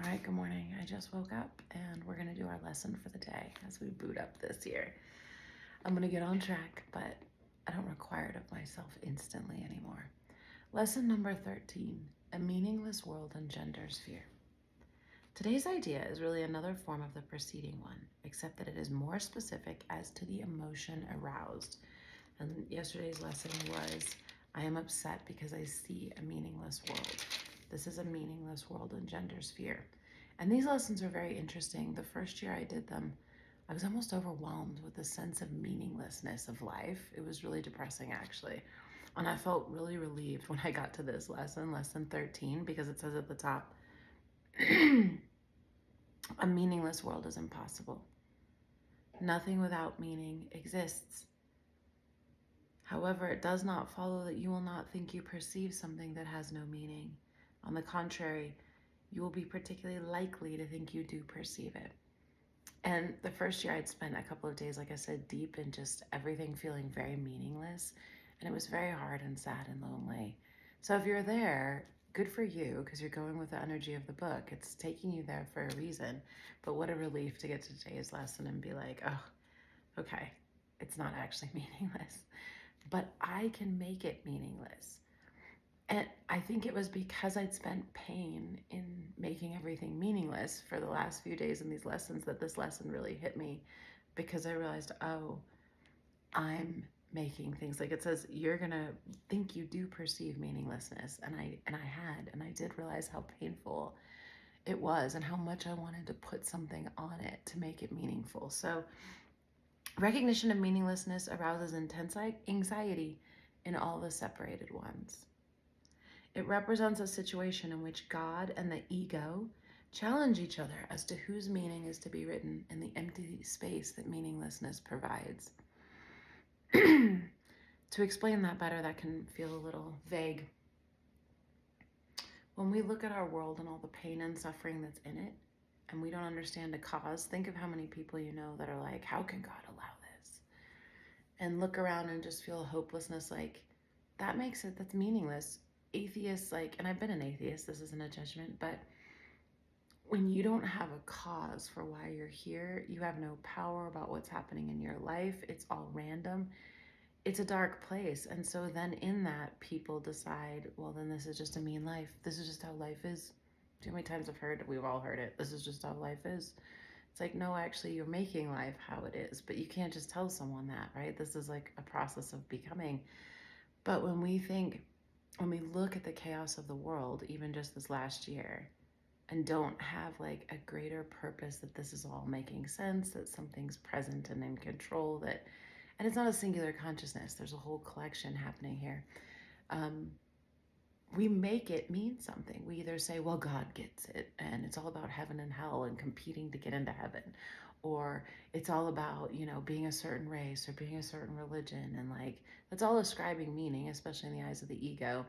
right, good morning. I just woke up and we're going to do our lesson for the day as we boot up this year. I'm going to get on track, but I don't require it of myself instantly anymore. Lesson number 13, a meaningless world engenders fear. Today's idea is really another form of the preceding one, except that it is more specific as to the emotion aroused. And yesterday's lesson was, I am upset because I see a meaningless world. This is a meaningless world engenders fear. And these lessons are very interesting. The first year I did them, I was almost overwhelmed with the sense of meaninglessness of life. It was really depressing, actually. And I felt really relieved when I got to this lesson, lesson 13, because it says at the top, a meaningless world is impossible. Nothing without meaning exists. However, it does not follow that you will not think you perceive something that has no meaning. On the contrary, you will be particularly likely to think you do perceive it. And the first year I'd spent a couple of days, like I said, deep in just everything feeling very meaningless. And it was very hard and sad and lonely. So if you're there, good for you, because you're going with the energy of the book. It's taking you there for a reason. But what a relief to get to today's lesson and be like, oh, okay, it's not actually meaningless. But I can make it meaningless. And I think it was because I'd spent pain in making everything meaningless for the last few days in these lessons that this lesson really hit me, because I realized, oh, I'm making things, like it says, you're gonna think you do perceive meaninglessness. And I did realize how painful it was and how much I wanted to put something on it to make it meaningful. So recognition of meaninglessness arouses intense anxiety in all the separated ones. It represents a situation in which God and the ego challenge each other as to whose meaning is to be written in the empty space that meaninglessness provides. To explain that better, that can feel a little vague. When we look at our world and all the pain and suffering that's in it, and we don't understand the cause, think of how many people you know that are like, how can God allow this? And look around and just feel hopelessness, like, that makes it, that's meaningless. Atheists, like, and I've been an atheist, this isn't a judgment, but when you don't have a cause for why you're here, you have no power about what's happening in your life, it's all random, it's a dark place. And so then in that, people decide, well, then this is just a mean life. This is just how life is. Do you know how many times I've heard, we've all heard it, this is just how life is. It's like, no, actually, you're making life how it is, but you can't just tell someone that, right? This is like a process of becoming. But when we look at the chaos of the world, even just this last year, and don't have like a greater purpose that this is all making sense, that something's present and in control, that, and it's not a singular consciousness, there's a whole collection happening here. We make it mean something. We either say, well, God gets it, and it's all about heaven and hell and competing to get into heaven. Or it's all about, being a certain race or being a certain religion. And like, that's all ascribing meaning, especially in the eyes of the ego,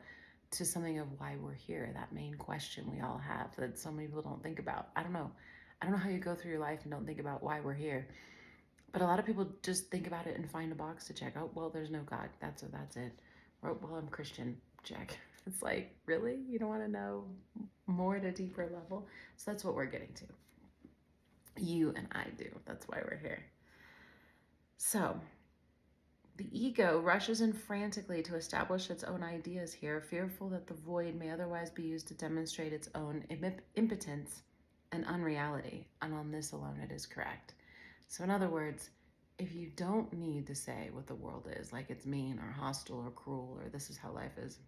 to something of why we're here, that main question we all have that so many people don't think about. I don't know how you go through your life and don't think about why we're here. But a lot of people just think about it and find a box to check. Oh, well, there's no God. That's it. Or, well, I'm Christian. Check. It's like, really? You don't want to know more at a deeper level? So that's what we're getting to. You and I do. That's why we're here. So the ego rushes in frantically to establish its own ideas here, fearful that the void may otherwise be used to demonstrate its own impotence and unreality. And on this alone, it is correct. So in other words, if you don't need to say what the world is, like it's mean or hostile or cruel or this is how life is,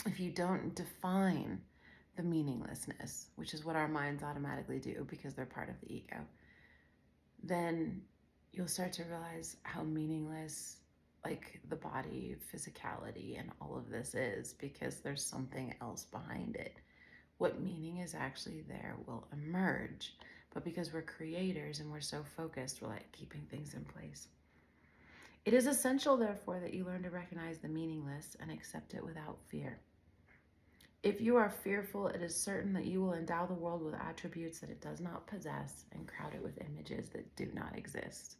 if you don't define the meaninglessness, which is what our minds automatically do because they're part of the ego, then you'll start to realize how meaningless like the body, physicality, and all of this is, because there's something else behind it. What meaning is actually there will emerge, but because we're creators and we're so focused, we're like keeping things in place. It is essential, therefore, that you learn to recognize the meaningless and accept it without fear. If you are fearful, it is certain that you will endow the world with attributes that it does not possess and crowd it with images that do not exist.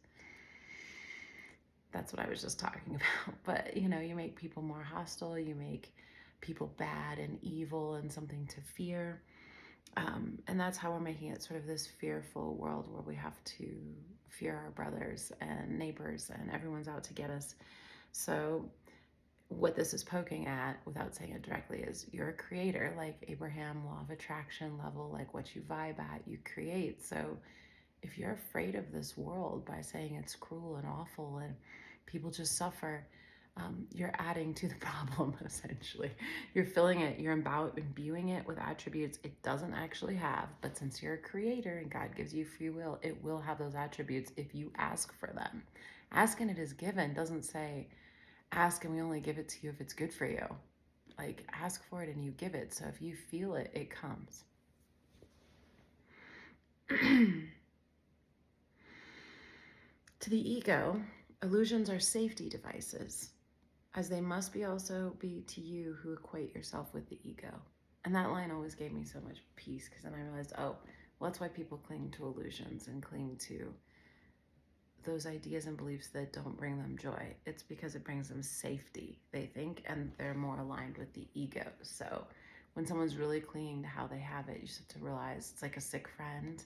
That's what I was just talking about. But, you make people more hostile, you make people bad and evil and something to fear. And that's how we're making it sort of this fearful world where we have to fear our brothers and neighbors and everyone's out to get us. So what this is poking at, without saying it directly, is you're a creator, like Abraham, law of attraction level, like what you vibe at, you create. So if you're afraid of this world by saying it's cruel and awful and people just suffer, you're adding to the problem, essentially. You're filling it, you're imbuing it with attributes it doesn't actually have. But since you're a creator and God gives you free will, it will have those attributes if you ask for them. Asking it is given doesn't say, ask and we only give it to you if it's good for you. Like, ask for it and you give it. So if you feel it, it comes. To the ego, illusions are safety devices, as they must be also be to you who equate yourself with the ego. And that line always gave me so much peace, because then I realized, oh, well, that's why people cling to illusions and cling to those ideas and beliefs that don't bring them joy. It's because it brings them safety, they think, and they're more aligned with the ego. So when someone's really clinging to how they have it, you just have to realize it's like a sick friend.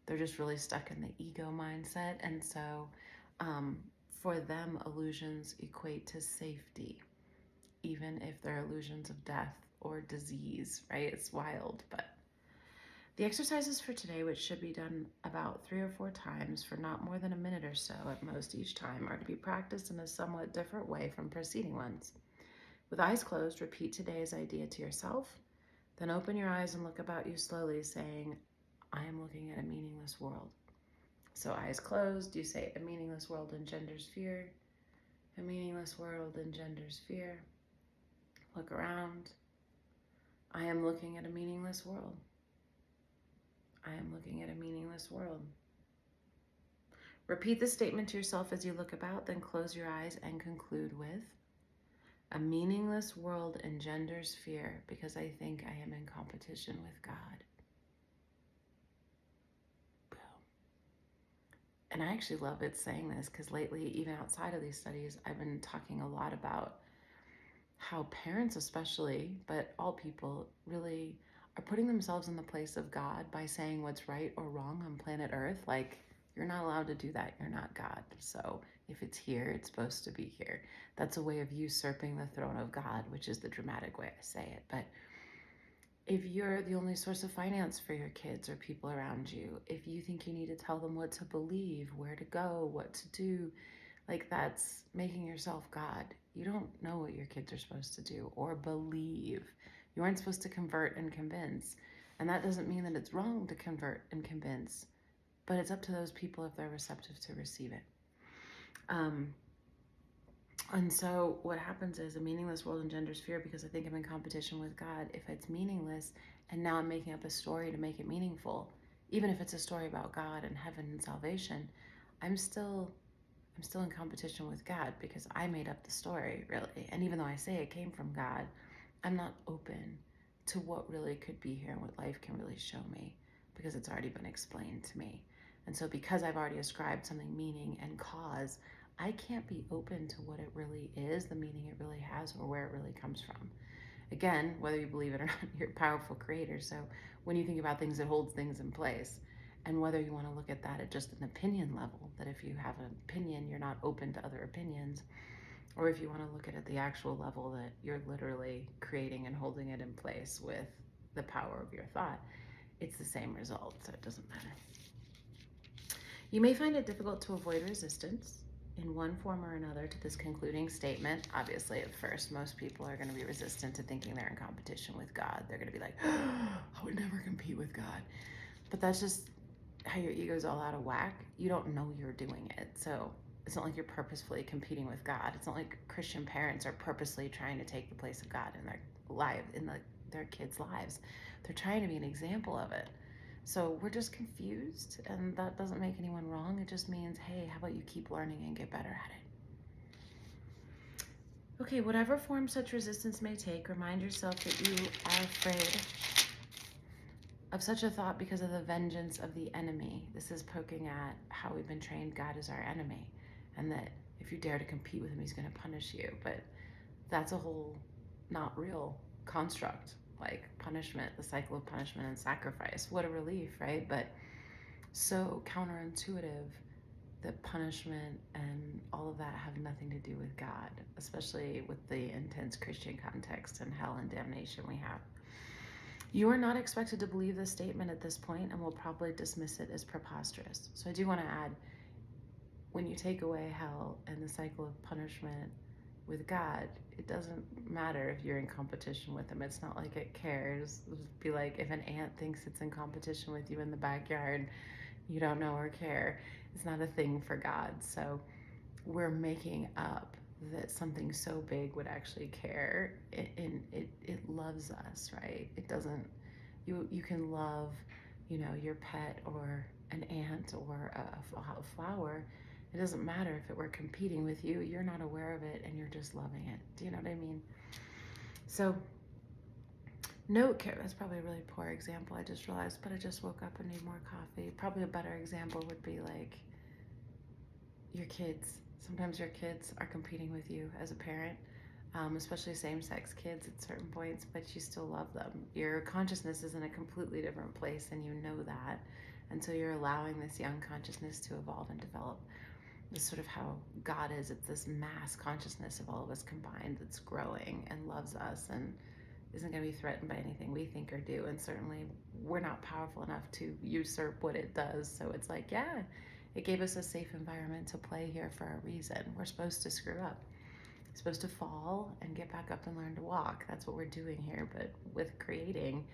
They're just really stuck in the ego mindset. And so for them, illusions equate to safety, even if they're illusions of death or disease, right? It's wild, but the exercises for today, which should be done about 3 or 4 times for not more than a minute or so at most each time, are to be practiced in a somewhat different way from preceding ones. With eyes closed, repeat today's idea to yourself, then open your eyes and look about you slowly, saying, I am looking at a meaningless world. So eyes closed, you say, a meaningless world engenders fear. A meaningless world engenders fear. Look around. I am looking at a meaningless world. I am looking at a meaningless world. Repeat the statement to yourself as you look about, then close your eyes and conclude with, a meaningless world engenders fear because I think I am in competition with God. Boom. And I actually love it saying this, because lately, even outside of these studies, I've been talking a lot about how parents especially, but all people, really are putting themselves in the place of God by saying what's right or wrong on planet Earth. Like, you're not allowed to do that. You're not God. So if it's here, it's supposed to be here. That's a way of usurping the throne of God, which is the dramatic way I say it. But if you're the only source of finance for your kids or people around you, if you think you need to tell them what to believe, where to go, what to do, like, that's making yourself God. You don't know what your kids are supposed to do or believe. You aren't supposed to convert and convince. And that doesn't mean that it's wrong to convert and convince, but it's up to those people if they're receptive to receive it. And so what happens is, a meaningless world engenders fear because I think I'm in competition with God. If it's meaningless and now I'm making up a story to make it meaningful, even if it's a story about God and heaven and salvation, I'm still in competition with God because I made up the story, really. And even though I say it came from God, I'm not open to what really could be here and what life can really show me, because it's already been explained to me. And so because I've already ascribed something meaning and cause, I can't be open to what it really is, the meaning it really has, or where it really comes from. Again, whether you believe it or not, you're a powerful creator. So when you think about things, it holds things in place. And whether you want to look at that at just an opinion level, that if you have an opinion, you're not open to other opinions, or if you want to look at it at the actual level that you're literally creating and holding it in place with the power of your thought, it's the same result, so it doesn't matter. You may find it difficult to avoid resistance in one form or another to this concluding statement. Obviously, at first, most people are going to be resistant to thinking they're in competition with God. They're going to be like, I would never compete with God. But that's just how your ego's all out of whack. You don't know you're doing it. So it's not like you're purposefully competing with God. It's not like Christian parents are purposely trying to take the place of God in their life, in their kids' lives. They're trying to be an example of it. So we're just confused, and that doesn't make anyone wrong. It just means, hey, how about you keep learning and get better at it? Okay, whatever form such resistance may take, remind yourself that you are afraid of such a thought because of the vengeance of the enemy. This is poking at how we've been trained God is our enemy, and that if you dare to compete with him, he's going to punish you. But that's a whole not real construct. like punishment, the cycle of punishment and sacrifice. What a relief, right? But so counterintuitive that punishment and all of that have nothing to do with God, especially with the intense Christian context and hell and damnation we have. You are not expected to believe this statement at this point and will probably dismiss it as preposterous. So I do want to add, when you take away hell and the cycle of punishment with God, it doesn't matter if you're in competition with him. It's not like it cares. It would be like if an ant thinks it's in competition with you in the backyard, you don't know or care. It's not a thing for God. So we're making up that something so big would actually care. It loves us, right? It doesn't. You can love, your pet or an ant or a flower. It doesn't matter if it were competing with you. You're not aware of it, and you're just loving it. Do you know what I mean? So, note care. That's probably a really poor example. I just realized, but I just woke up and need more coffee. Probably a better example would be like your kids. Sometimes your kids are competing with you as a parent, especially same-sex kids at certain points, but you still love them. Your consciousness is in a completely different place, and you know that. And so you're allowing this young consciousness to evolve and develop. This is sort of how God is. It's this mass consciousness of all of us combined that's growing and loves us and isn't going to be threatened by anything we think or do. And certainly we're not powerful enough to usurp what it does. So it's like, yeah, it gave us a safe environment to play here for a reason. We're supposed to screw up. We're supposed to fall and get back up and learn to walk. That's what we're doing here, but with creating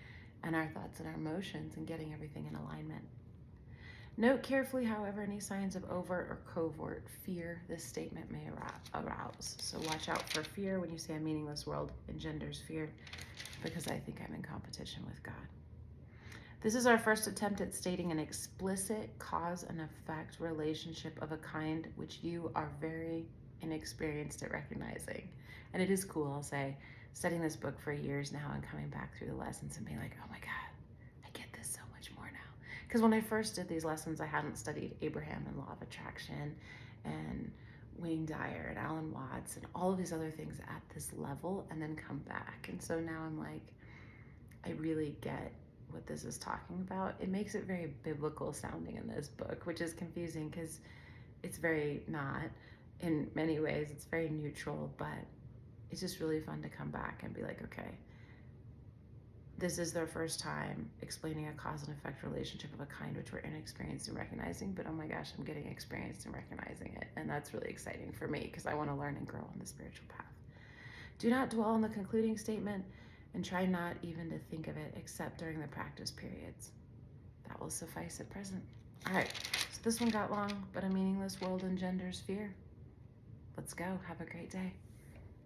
and our thoughts and our emotions and getting everything in alignment. Note carefully, however, any signs of overt or covert fear this statement may arouse. So watch out for fear. When you say a meaningless world engenders fear, because I think I'm in competition with God. This is our first attempt at stating an explicit cause and effect relationship of a kind which you are very inexperienced at recognizing. And it is cool, I'll say, studying this book for years now and coming back through the lessons and being like, oh my God, I get this so much more now. Because when I first did these lessons, I hadn't studied Abraham and Law of Attraction and Wayne Dyer and Alan Watts and all of these other things at this level and then come back. And so now I'm like, I really get what this is talking about. It makes it very biblical sounding in this book, which is confusing because it's very not in many ways. It's very neutral, but it's just really fun to come back and be like, okay, this is their first time explaining a cause and effect relationship of a kind which we're inexperienced in recognizing, but oh my gosh, I'm getting experienced in recognizing it. And that's really exciting for me because I want to learn and grow on the spiritual path. Do not dwell on the concluding statement and try not even to think of it except during the practice periods. That will suffice at present. All right, so this one got long, but a meaningless world engenders fear. Let's go. Have a great day.